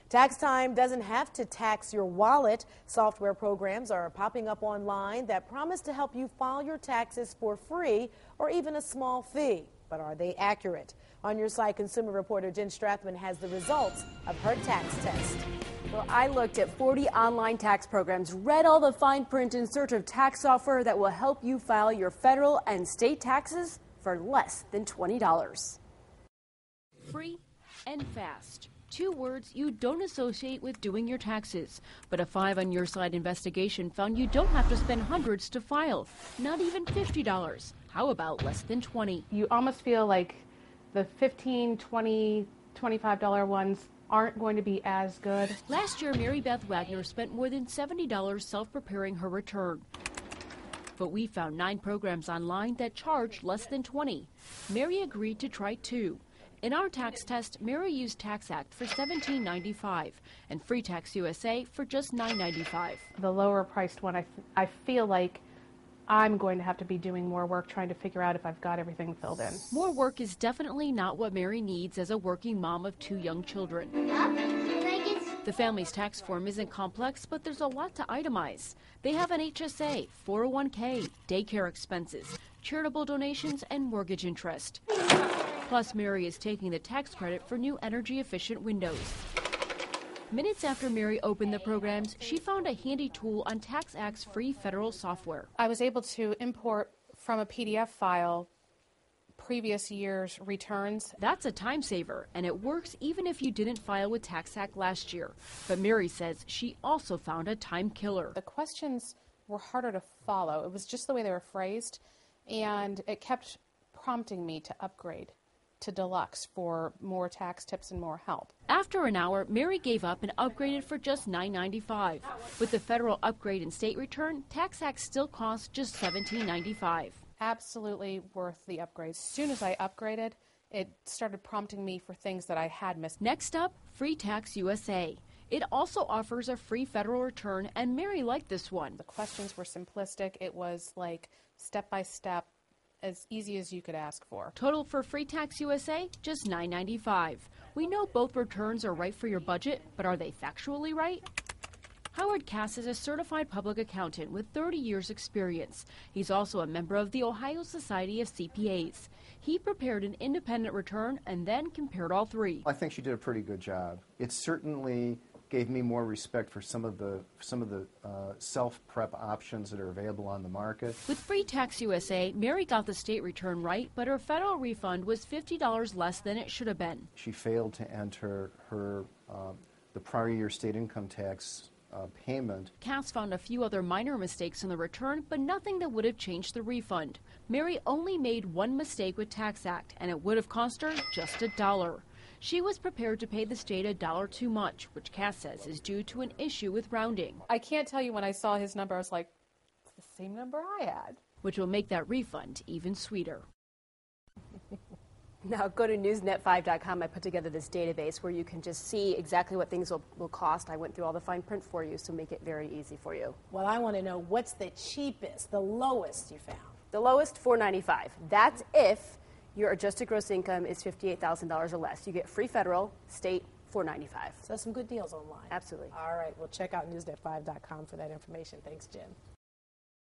Tax time doesn't have to tax your wallet. Software programs are popping up online that promise to help you file your taxes for free or even a small fee. But are they accurate? On Your Side consumer reporter Jenn Strathman has the results of her tax test. Well, I looked at 40 online tax programs, read all the fine print in search of tax software that will help you file your federal and state taxes for less than $20. Free and fast. 2 words you don't associate with doing your taxes. But a 5 on Your Side investigation found you don't have to spend hundreds to file, not even $50. How about less than $20? You almost feel like the $15, $20, $25 ones aren't going to be as good. Last year, Mary Beth Wagner spent more than $70 self-preparing her return. But we found 9 programs online that charged less than $20. Mary agreed to try 2. In our tax test, Mary used TaxAct for $17.95 and Free Tax USA for just $9.95. The lower priced one, I feel like I'm going to have to be doing more work trying to figure out if I've got everything filled in. More work is definitely not what Mary needs as a working mom of 2 young children. The family's tax form isn't complex, but there's a lot to itemize. They have an HSA, 401k, daycare expenses, charitable donations, and mortgage interest. Plus, Mary is taking the tax credit for new energy-efficient windows. Minutes after Mary opened the programs, she found a handy tool on TaxAct's free federal software. I was able to import from a PDF file previous year's returns. That's a time saver, and it works even if you didn't file with TaxAct last year. But Mary says she also found a time killer. The questions were harder to follow. It was just the way they were phrased, and it kept prompting me to upgrade to Deluxe for more tax tips and more help. After an hour, Mary gave up and upgraded for just $9.95. With the federal upgrade and state return, TaxAct still costs just $17.95. Absolutely worth the upgrade. As soon as I upgraded, it started prompting me for things that I had missed. Next up, Free Tax USA. It also offers a free federal return, and Mary liked this one. The questions were simplistic. It was like step-by-step, as easy as you could ask for. Total for Free Tax USA, just $9.95. We know both returns are right for your budget, but are they factually right? Howard Cass is a certified public accountant with 30 years experience. He's also a member of the Ohio Society of CPAs. He prepared an independent return and then compared all 3. I think she did a pretty good job. It certainly gave me more respect for some of the self-prep options that are available on the market. With Free Tax USA, Mary got the state return right, but her federal refund was $50 less than it should have been. She failed to enter her the prior year state income tax payment. Cass found a few other minor mistakes in the return, but nothing that would have changed the refund. Mary only made 1 mistake with TaxAct, and it would have cost her just $1. She was prepared to pay the state $1 too much, which Cass says is due to an issue with rounding. I can't tell you, when I saw his number, I was like, it's the same number I had. Which will make that refund even sweeter. Now go to newsnet5.com. I put together this database where you can just see exactly what things will cost. I went through all the fine print for you, so make it very easy for you. Well, I want to know, what's the cheapest, the lowest you found? The lowest, $4.95. That's if your adjusted gross income is $58,000 or less. You get free federal, state, $4.95. So that's some good deals online. Absolutely. All right, well, check out newsnet5.com for that information. Thanks, Jen.